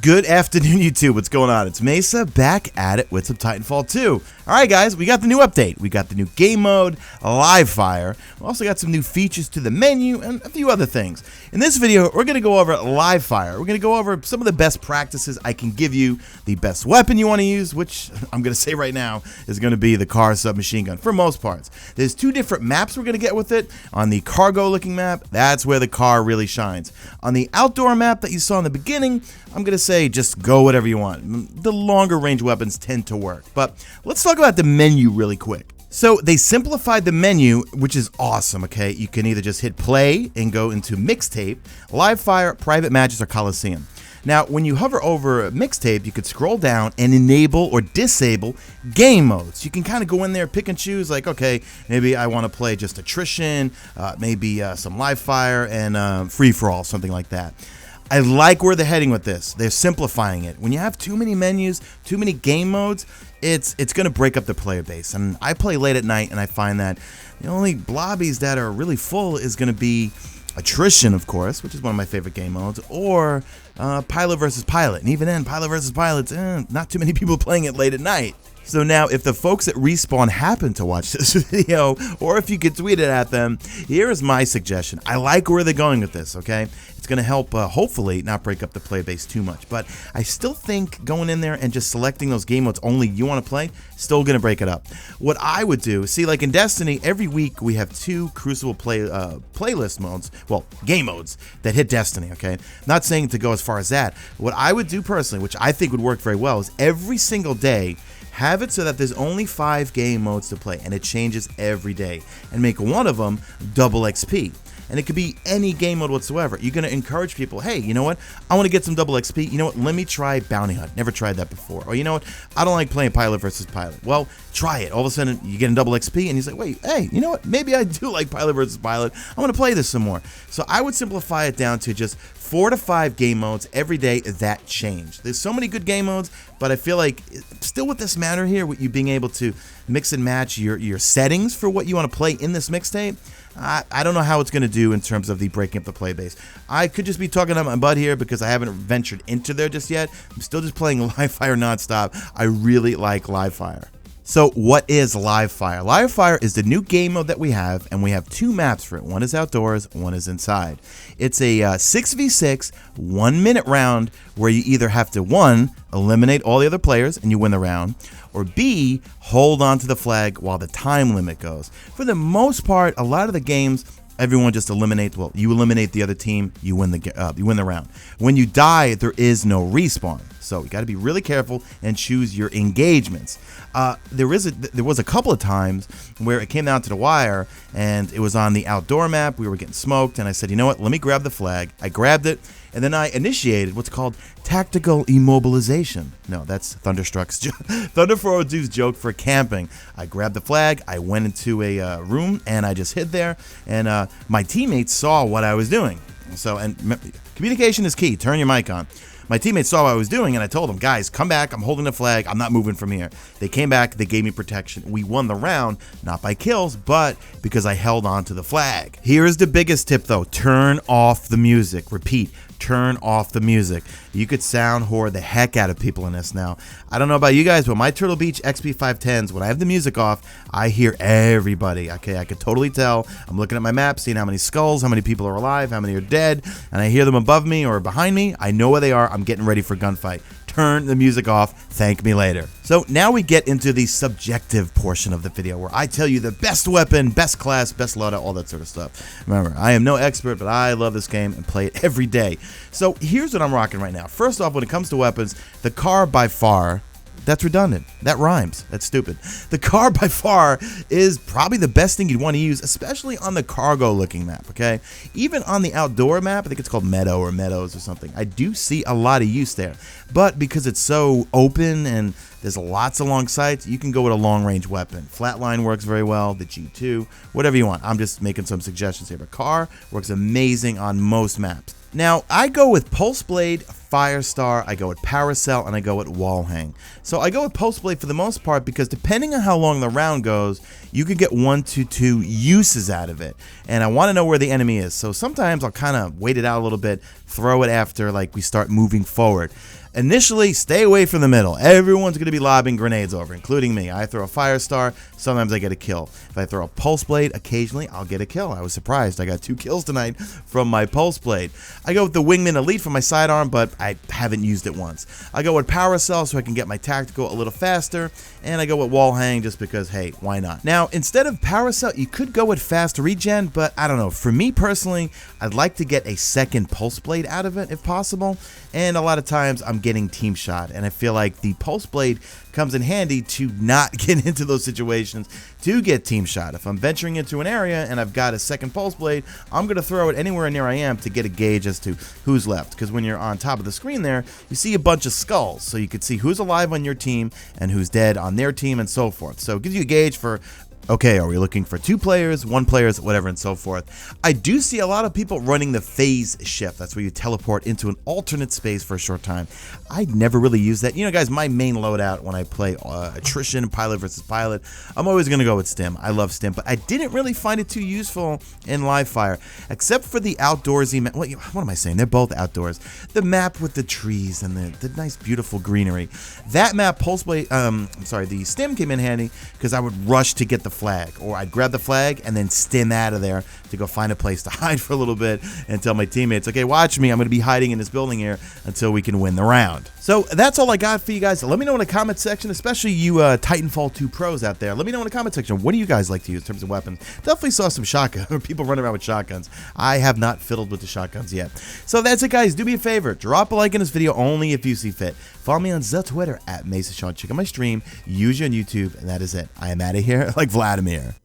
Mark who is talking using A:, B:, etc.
A: Good afternoon, YouTube. What's going on? It's Mesa back at it with some Titanfall 2. Alright guys, we got the new update. We got the new game mode, live fire. We also got some new features to the menu and a few other things. In this video, we're going to go over live fire. We're going to go over some of the best practices I can give you, the best weapon you want to use, which I'm going to say right now is going to be the car submachine gun for most parts. There's two different maps we're going to get with it. On the cargo looking map, that's where the car really shines. On the outdoor map that you saw in the beginning, I'm going to say just go whatever you want. The longer range weapons tend to work. But let's talk about the menu really quick. So they simplified the menu, which is awesome, okay? You can either just hit play and go into mixtape, live fire, private matches, or Coliseum. Now, when you hover over mixtape, you could scroll down and enable or disable game modes. You can kind of go in there, pick and choose, like, okay, maybe I want to play just attrition, maybe some live fire, and free-for-all, something like that. I like where they're heading with this. They're simplifying it. When you have too many menus, too many game modes, it's going to break up the player base. And I play late at night, and I find that the only lobbies that are really full is going to be attrition, of course, which is one of my favorite game modes, or pilot versus pilot. And even then, pilot versus pilot's not too many people playing it late at night. So now, if the folks at Respawn happen to watch this video, or if you could tweet it at them, here is my suggestion. I like where they're going with this, okay? It's going to help, hopefully, not break up the player base too much. But I still think going in there and just selecting those game modes only you want to play, still going to break it up. What I would do, see, like in Destiny, every week we have two Crucible playlist modes, well, game modes, that hit Destiny, okay? Not saying to go as far as that. What I would do personally, which I think would work very well, is every single day, have it so that there's only 5 game modes to play, and it changes every day, and make one of them double XP. And it could be any game mode whatsoever. You're going to encourage people, hey, you know what? I want to get some double XP. You know what? Let me try Bounty Hunt. Never tried that before. Or you know what? I don't like playing pilot versus pilot. Well, try it. All of a sudden, you get a double XP, and he's like, wait, hey, you know what? Maybe I do like pilot versus pilot. I want to play this some more. So I would simplify it down to just 4 to 5 game modes every day that change. There's so many good game modes, but I feel like still with this matter here, with you being able to mix and match your settings for what you want to play in this mixtape, I don't know how it's going to do in terms of the breaking up the play base. I could just be talking about my butt here because I haven't ventured into there just yet. I'm still just playing live fire nonstop. I really like live fire. So what is live fire? Live fire is the new game mode that we have, and we have 2 maps for it. One is outdoors, one is inside. It's a 6v6 1-minute round where you either have to 1, eliminate all the other players and you win the round, or B, hold on to the flag while the time limit goes. For the most part, a lot of the games, everyone just eliminates. Well, you eliminate the other team, you win the round. When you die, there is no respawn. So you got to be really careful and choose your engagements. There was a couple of times where it came down to the wire, and it was on the outdoor map. We were getting smoked, and I said, you know what? Let me grab the flag. I grabbed it, and then I initiated what's called tactical immobilization. No, that's Thunderstruck's Thunder 402's joke for camping. I grabbed the flag. I went into a room, and I just hid there, and my teammates saw what I was doing. So, and communication is key. Turn your mic on. My teammates saw what I was doing, and I told them, guys, come back. I'm holding the flag. I'm not moving from here. They came back. They gave me protection. We won the round, not by kills, but because I held on to the flag. Here is the biggest tip, though. Turn off the music. Repeat. Turn off the music. You could sound whore the heck out of people in this now. I don't know about you guys, but my Turtle Beach XP 510s, when I have the music off, I hear everybody. Okay, I could totally tell. I'm looking at my map, seeing how many skulls, how many people are alive, how many are dead, and I hear them above me or behind me. I know where they are. I'm getting ready for gunfight. Turn the music off. Thank me later. So now we get into the subjective portion of the video where I tell you the best weapon, best class, best loadout, all that sort of stuff. Remember, I am no expert, but I love this game and play it every day. So here's what I'm rocking right now. First off, when it comes to weapons, the car by far, that's redundant. That rhymes. That's stupid. The car by far is probably the best thing you'd want to use, especially on the cargo looking map, okay? Even on the outdoor map, I think it's called Meadow or Meadows or something, I do see a lot of use there. But because it's so open and there's lots of long sights, you can go with a long range weapon. Flatline works very well, the G2, whatever you want. I'm just making some suggestions here. But car works amazing on most maps. Now, I go with Pulse Blade, Firestar, I go with Paracel, and I go with Wall Hang. So I go with Pulse Blade for the most part because depending on how long the round goes, you can get 1 to 2 uses out of it. And I want to know where the enemy is. So sometimes I'll kind of wait it out a little bit, throw it after like we start moving forward. Initially, stay away from the middle. Everyone's going to be lobbing grenades over, including me. I throw a fire star, sometimes I get a kill. If I throw a pulse blade, occasionally I'll get a kill. I was surprised. I got 2 kills tonight from my pulse blade. I go with the wingman elite for my sidearm, but I haven't used it once. I go with power cell so I can get my tactical a little faster, and I go with wall hang just because, hey, why not? Now, instead of power cell, you could go with fast regen, but I don't know. For me personally, I'd like to get a second pulse blade out of it if possible, and a lot of times I'm getting team shot, and I feel like the pulse blade comes in handy to not get into those situations to get team shot. If I'm venturing into an area and I've got a second pulse blade, I'm going to throw it anywhere near I am to get a gauge as to who's left, because when you're on top of the screen there, you see a bunch of skulls, so you can see who's alive on your team and who's dead on their team and so forth. So it gives you a gauge for, okay, are we looking for 2 players, 1 player, whatever, and so forth. I do see a lot of people running the phase shift. That's where you teleport into an alternate space for a short time. I never really use that. You know, guys, my main loadout when I play attrition, pilot versus pilot, I'm always going to go with stim. I love stim, but I didn't really find it too useful in live fire, except for the outdoorsy map. What am I saying? They're both outdoors. The map with the trees and the nice, beautiful greenery. That map, the stim came in handy because I would rush to get the flag, or I'd grab the flag and then stim out of there to go find a place to hide for a little bit and tell my teammates, okay, watch me, I'm going to be hiding in this building here until we can win the round. So that's all I got for you guys. Let me know in the comment section, especially you Titanfall 2 pros out there. Let me know in the comment section, what do you guys like to use in terms of weapons? Definitely saw some shotgun people running around with shotguns. I have not fiddled with the shotguns yet. So that's it, guys. Do me a favor, drop a like in this video only if you see fit. Follow me on the Twitter at Mesa Sean. Check out my stream, use you on YouTube, and that is it. I am out of here like Vladimir.